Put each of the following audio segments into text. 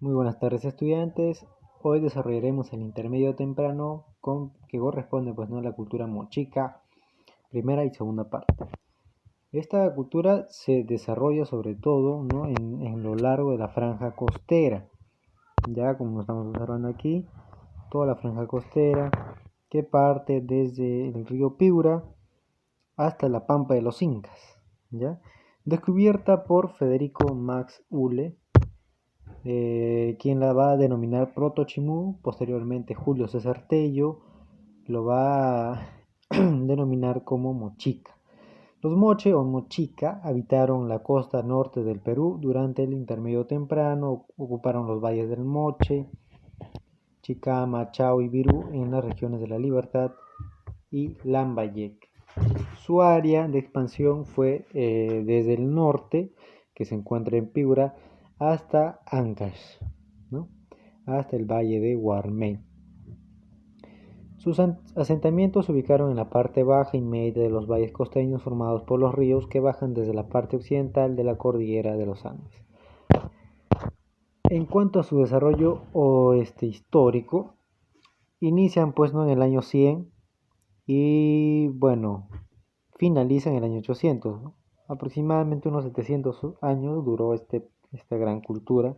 Muy buenas tardes, estudiantes. Hoy desarrollaremos el intermedio temprano que corresponde a la cultura mochica, primera y segunda parte. Esta cultura se desarrolla sobre todo, ¿no?, en lo largo de la franja costera. Ya como estamos observando aquí, toda la franja costera que parte desde el río Piura hasta la Pampa de los Incas, ¿ya? Descubierta por Federico Max Uhle, quien la va a denominar Proto-Chimú. Posteriormente Julio César Tello lo va a denominar como Mochica. Los Moche o Mochica habitaron la costa norte del Perú durante el Intermedio Temprano, ocuparon los valles del Moche, Chicama, Chao y Virú en las regiones de La Libertad y Lambayeque. Su área de expansión fue desde el norte, que se encuentra en Piura, hasta Ancash, ¿no?, hasta el valle de Guarmey. Sus asentamientos se ubicaron en la parte baja y media de los valles costeños formados por los ríos que bajan desde la parte occidental de la cordillera de los Andes. En cuanto a su desarrollo histórico, inician ¿no?, en el año 100 y finaliza en el año 800, ¿no? Aproximadamente unos 700 años duró esta gran cultura.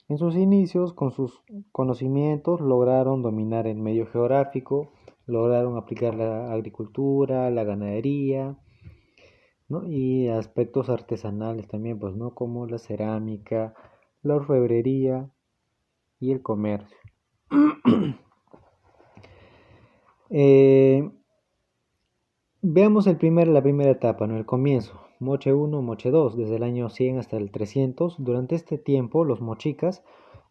En sus inicios, con sus conocimientos, lograron dominar el medio geográfico, lograron aplicar la agricultura, la ganadería, ¿no?, y aspectos artesanales también, ¿no?, como la cerámica, la orfebrería y el comercio. Veamos la primera etapa, ¿no?, el comienzo. Moche 1, Moche 2, desde el año 100 hasta el 300. Durante este tiempo, los mochicas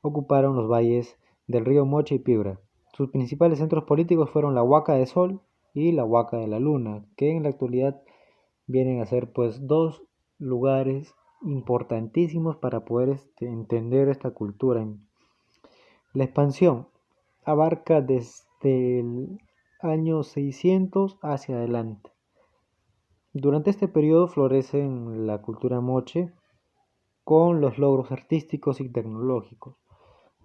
ocuparon los valles del río Moche y Piura. Sus principales centros políticos fueron la Huaca de Sol y la Huaca de la Luna, que en la actualidad vienen a ser dos lugares importantísimos para poder entender esta cultura. La expansión abarca desde el año 600 hacia adelante. Durante este periodo florece la cultura moche con los logros artísticos y tecnológicos,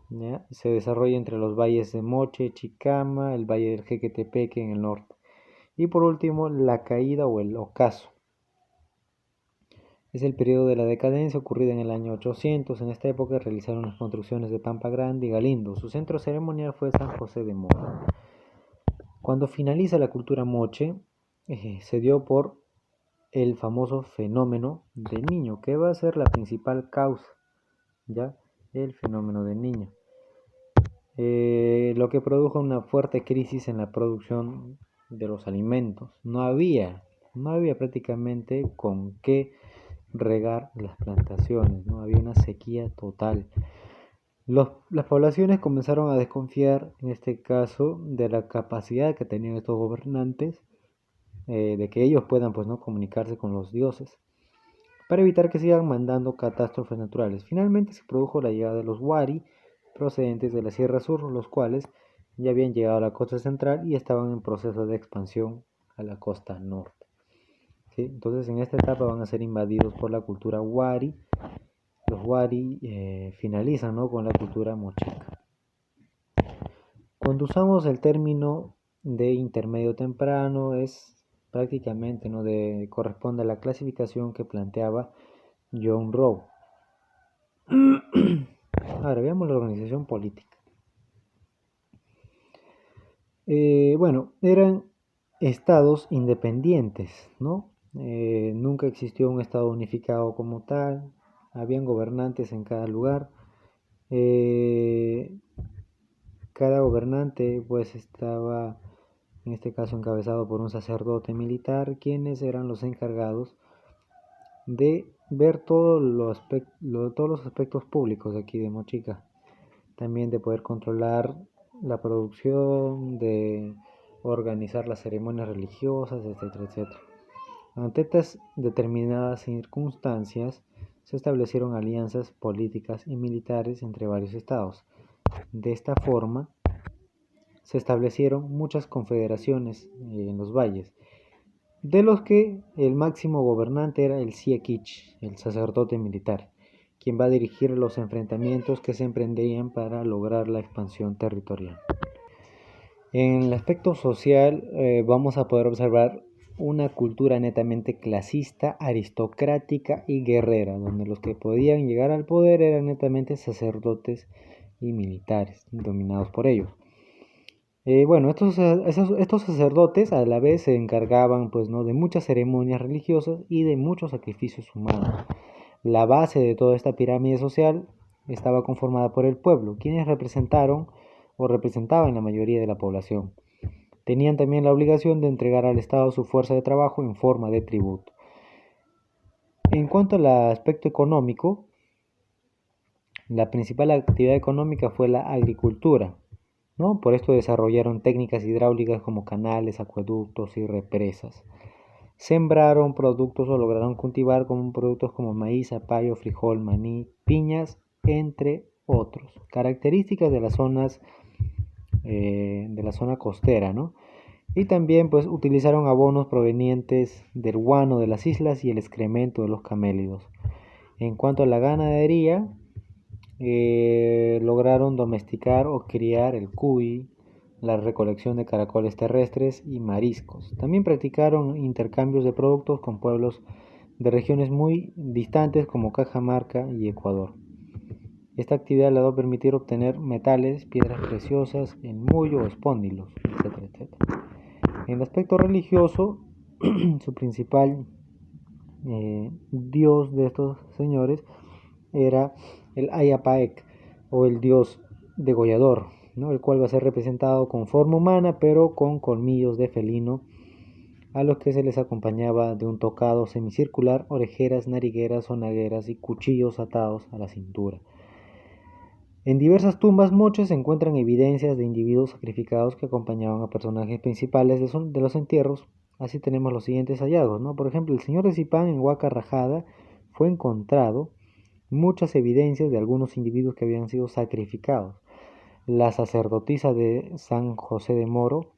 ¿ya? Se desarrolla entre los valles de Moche, Chicama, el valle del Jequetepeque en el norte. Y por último, la caída o el ocaso. Es el periodo de la decadencia ocurrida en el año 800. En esta época realizaron las construcciones de Pampa Grande y Galindo. Su centro ceremonial fue San José de Mora. Cuando finaliza la cultura moche, se dio por el famoso fenómeno del Niño, que va a ser la principal causa, ¿ya?, el fenómeno del Niño, lo que produjo una fuerte crisis en la producción de los alimentos. No había prácticamente con qué regar las plantaciones, ¿no? Había una sequía total. Las poblaciones comenzaron a desconfiar, en este caso, de la capacidad que tenían estos gobernantes, de que ellos puedan ¿no?, comunicarse con los dioses, para evitar que sigan mandando catástrofes naturales. Finalmente se produjo la llegada de los Wari, procedentes de la Sierra Sur, los cuales ya habían llegado a la costa central y estaban en proceso de expansión a la costa norte. ¿Sí? Entonces en esta etapa van a ser invadidos por la cultura Wari. Los Wari finalizan, ¿no?, con la cultura mochica. Cuando usamos el término de intermedio temprano es prácticamente, ¿no?, corresponde a la clasificación que planteaba John Rowe. Ahora veamos la organización política. Eran estados independientes, ¿no? Nunca existió un estado unificado como tal. Habían gobernantes en cada lugar. Cada gobernante pues estaba en este caso encabezado por un sacerdote militar, quienes eran los encargados de ver todos los aspectos públicos de aquí de Mochica. También de poder controlar la producción, de organizar las ceremonias religiosas, etcétera, etcétera. Ante estas determinadas circunstancias, se establecieron alianzas políticas y militares entre varios estados. De esta forma, se establecieron muchas confederaciones en los valles, de los que el máximo gobernante era el Siekich, el sacerdote militar, quien va a dirigir los enfrentamientos que se emprenderían para lograr la expansión territorial. En el aspecto social vamos a poder observar una cultura netamente clasista, aristocrática y guerrera, donde los que podían llegar al poder eran netamente sacerdotes y militares, dominados por ellos. Estos sacerdotes a la vez se encargaban pues, ¿no? de muchas ceremonias religiosas y de muchos sacrificios humanos. La base de toda esta pirámide social estaba conformada por el pueblo, quienes representaron o representaban la mayoría de la población. Tenían también la obligación de entregar al Estado su fuerza de trabajo en forma de tributo. En cuanto al aspecto económico, la principal actividad económica fue la agricultura, ¿no? Por esto desarrollaron técnicas hidráulicas como canales, acueductos y represas. Sembraron productos o lograron cultivar productos como maíz, zapallo, frijol, maní, piñas, entre otros. Características de las zonas de la zona costera, ¿no? Y también pues utilizaron abonos provenientes del guano de las islas y el excremento de los camélidos. En cuanto a la ganadería, lograron domesticar o criar el cuy, la recolección de caracoles terrestres y mariscos. También practicaron intercambios de productos con pueblos de regiones muy distantes como Cajamarca y Ecuador. Esta actividad le va a permitir obtener metales, piedras preciosas en mullo o espóndilos, etcétera, etcétera. En el aspecto religioso, su principal dios de estos señores era el Ayapaec, o el dios degollador, ¿no? El cual va a ser representado con forma humana, pero con colmillos de felino, a los que se les acompañaba de un tocado semicircular, orejeras, narigueras, sonagueras y cuchillos atados a la cintura. En diversas tumbas moches se encuentran evidencias de individuos sacrificados que acompañaban a personajes principales de los entierros. Así tenemos los siguientes hallazgos, ¿no? Por ejemplo, el señor de Zipán en Huaca Rajada fue encontrado muchas evidencias de algunos individuos que habían sido sacrificados. La sacerdotisa de San José de Moro,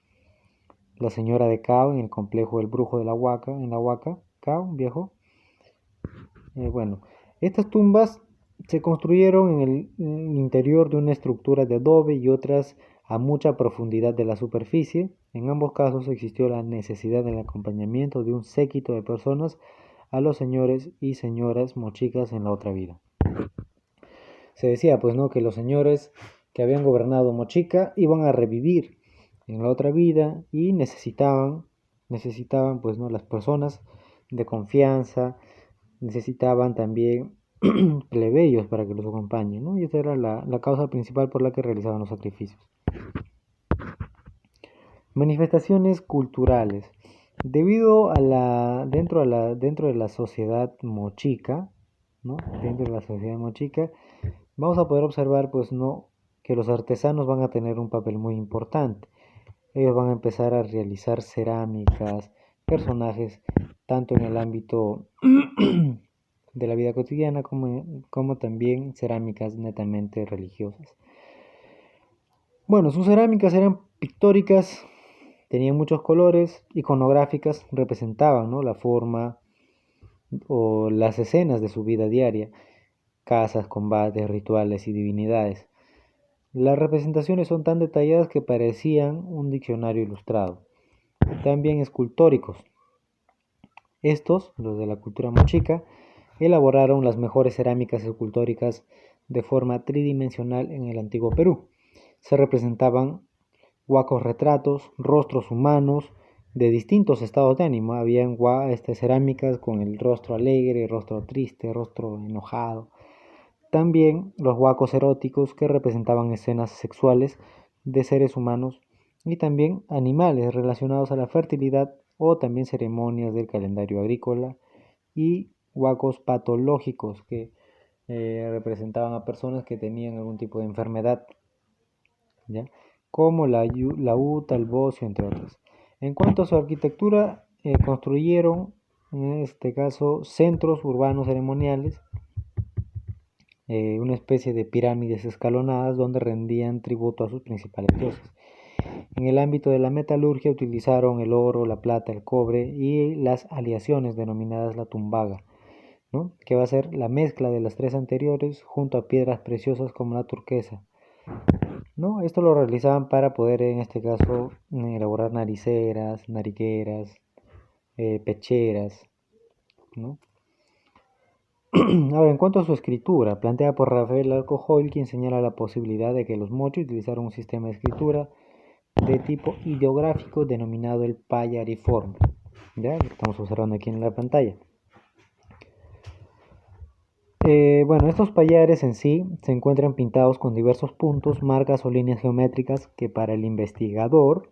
la señora de Cao en el complejo del Brujo de la Huaca, en la Huaca, Cao, viejo. Estas tumbas se construyeron en el interior de una estructura de adobe y otras a mucha profundidad de la superficie. En ambos casos existió la necesidad del acompañamiento de un séquito de personas a los señores y señoras mochicas en la otra vida. Se decía pues no que los señores que habían gobernado Mochica iban a revivir en la otra vida y necesitaban pues no las personas de confianza, necesitaban también plebeyos para que los acompañen, ¿no? Y esa era la causa principal por la que realizaban los sacrificios. Manifestaciones culturales. Debido a dentro de la sociedad mochica, ¿no? Dentro de la sociedad mochica, vamos a poder observar, pues, ¿no? que los artesanos van a tener un papel muy importante. Ellos van a empezar a realizar cerámicas, personajes, tanto en el ámbito de la vida cotidiana como también cerámicas netamente religiosas. Bueno, sus cerámicas eran pictóricas, tenían muchos colores, iconográficas, representaban, ¿no? la forma o las escenas de su vida diaria, casas, combates, rituales y divinidades. Las representaciones son tan detalladas que parecían un diccionario ilustrado. También escultóricos. Estos, los de la cultura mochica, elaboraron las mejores cerámicas escultóricas de forma tridimensional en el antiguo Perú. Se representaban huacos retratos, rostros humanos de distintos estados de ánimo. Habían cerámicas con el rostro alegre, rostro triste, rostro enojado. También los huacos eróticos que representaban escenas sexuales de seres humanos y también animales relacionados a la fertilidad o también ceremonias del calendario agrícola, y huacos patológicos que representaban a personas que tenían algún tipo de enfermedad, ¿ya? Como la uta, el bocio, entre otras. En cuanto a su arquitectura, construyeron en este caso centros urbanos ceremoniales, una especie de pirámides escalonadas donde rendían tributo a sus principales dioses. En el ámbito de la metalurgia utilizaron el oro, la plata, el cobre y las aleaciones denominadas la tumbaga. ¿no? Que va a ser la mezcla de las tres anteriores junto a piedras preciosas como la turquesa, ¿no? Esto lo realizaban para poder, en este caso, elaborar nariceras, nariqueras, pecheras, ¿no? Ahora, en cuanto a su escritura, planteada por Rafael Alcojoil, quien señala la posibilidad de que los mochis utilizaron un sistema de escritura de tipo ideográfico denominado el payariforme. ¿Ya? Lo estamos observando aquí en la pantalla. Bueno, estos payares en sí se encuentran pintados con diversos puntos, marcas o líneas geométricas que para el investigador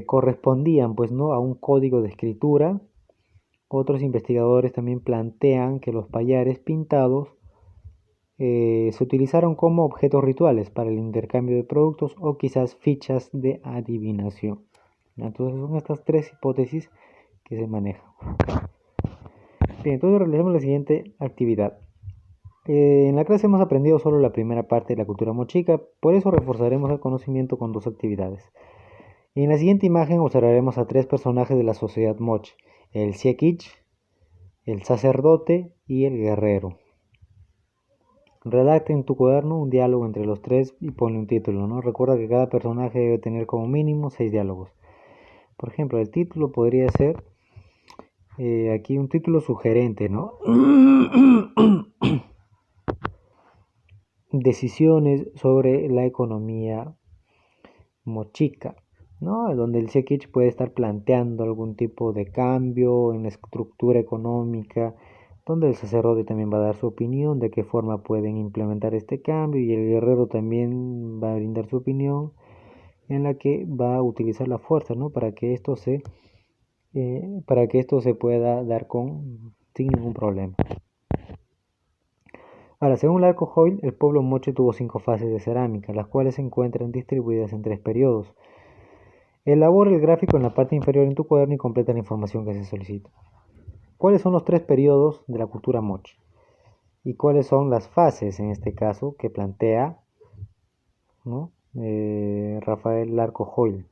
correspondían pues, ¿no? a un código de escritura. Otros investigadores también plantean que los payares pintados se utilizaron como objetos rituales para el intercambio de productos o quizás fichas de adivinación. Entonces son estas tres hipótesis que se manejan. Bien, entonces realizamos la siguiente actividad. En la clase hemos aprendido solo la primera parte de la cultura mochica, por eso reforzaremos el conocimiento con dos actividades. En la siguiente imagen observaremos a tres personajes de la sociedad moch, el Siekich, el sacerdote y el guerrero. Redacta en tu cuaderno un diálogo entre los tres y ponle un título, ¿no? Recuerda que cada personaje debe tener como mínimo 6 diálogos. Por ejemplo, el título podría ser aquí un título sugerente, ¿no? Decisiones sobre la economía mochica, ¿no? Donde el Sekich puede estar planteando algún tipo de cambio en la estructura económica, donde el sacerdote también va a dar su opinión de qué forma pueden implementar este cambio y el guerrero también va a brindar su opinión en la que va a utilizar la fuerza, ¿no? Para que esto se pueda dar sin ningún problema. Ahora, según Larco-Hoyle, el pueblo moche tuvo 5 fases de cerámica, las cuales se encuentran distribuidas en 3 periodos. Elabora el gráfico en la parte inferior en tu cuaderno y completa la información que se solicita. ¿Cuáles son los 3 periodos de la cultura moche? ¿Y cuáles son las fases, en este caso, que plantea, ¿no? Rafael Larco-Hoyle?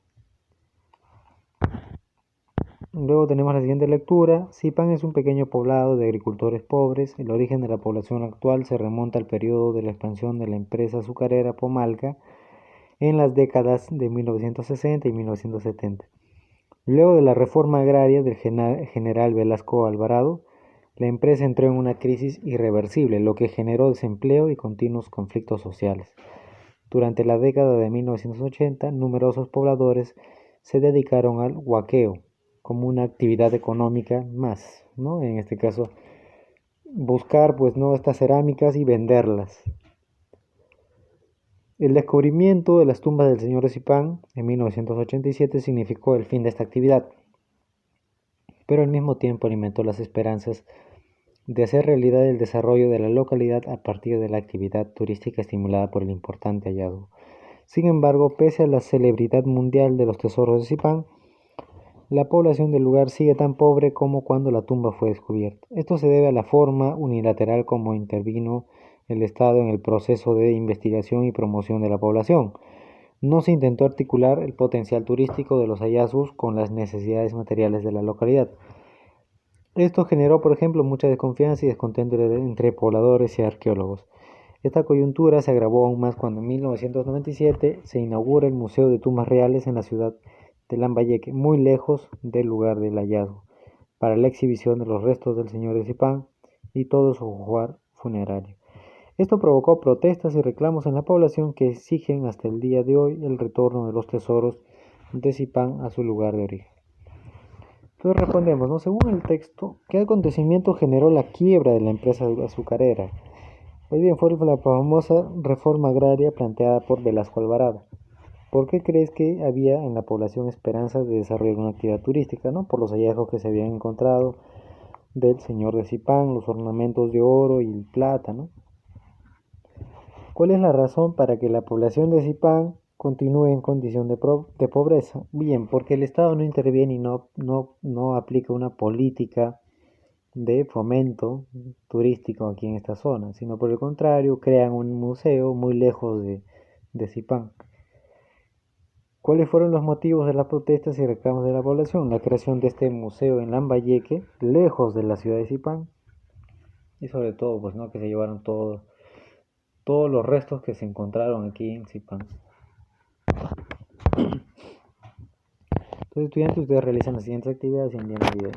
Luego tenemos la siguiente lectura. Zipán es un pequeño poblado de agricultores pobres. El origen de la población actual se remonta al periodo de la expansión de la empresa azucarera Pomalca en las décadas de 1960 y 1970. Luego de la reforma agraria del general Velasco Alvarado, la empresa entró en una crisis irreversible, lo que generó desempleo y continuos conflictos sociales. Durante la década de 1980, numerosos pobladores se dedicaron al huaqueo como una actividad económica más, ¿no? En este caso, buscar pues no estas cerámicas y venderlas. El descubrimiento de las tumbas del señor de Zipán en 1987 significó el fin de esta actividad, pero al mismo tiempo alimentó las esperanzas de hacer realidad el desarrollo de la localidad a partir de la actividad turística estimulada por el importante hallazgo. Sin embargo, pese a la celebridad mundial de los tesoros de Zipán, la población del lugar sigue tan pobre como cuando la tumba fue descubierta. Esto se debe a la forma unilateral como intervino el Estado en el proceso de investigación y promoción de la población. No se intentó articular el potencial turístico de los hallazgos con las necesidades materiales de la localidad. Esto generó, por ejemplo, mucha desconfianza y descontento entre pobladores y arqueólogos. Esta coyuntura se agravó aún más cuando en 1997 se inaugura el Museo de Tumbas Reales en la ciudad de Lambayeque, muy lejos del lugar del hallazgo, para la exhibición de los restos del señor de Zipán y todo su ajuar funerario. Esto provocó protestas y reclamos en la población que exigen hasta el día de hoy el retorno de los tesoros de Zipán a su lugar de origen. Entonces respondemos, ¿no? Según el texto, ¿qué acontecimiento generó la quiebra de la empresa azucarera? Pues bien, fue la famosa reforma agraria planteada por Velasco Alvarado. ¿Por qué crees que había en la población esperanzas de desarrollar una actividad turística, ¿no? Por los hallazgos que se habían encontrado del señor de Zipán, los ornamentos de oro y plata, ¿no? ¿Cuál es la razón para que la población de Zipán continúe en condición de pobreza? Bien, porque el Estado no interviene y no aplica una política de fomento turístico aquí en esta zona, sino por el contrario, crean un museo muy lejos de Zipán. ¿Cuáles fueron los motivos de las protestas y reclamos de la población? La creación de este museo en Lambayeque, lejos de la ciudad de Zipán, y sobre todo, pues, ¿no? Que se llevaron todos los restos que se encontraron aquí en Zipán. Entonces, estudiantes, ustedes realizan las siguientes actividades y envían el video.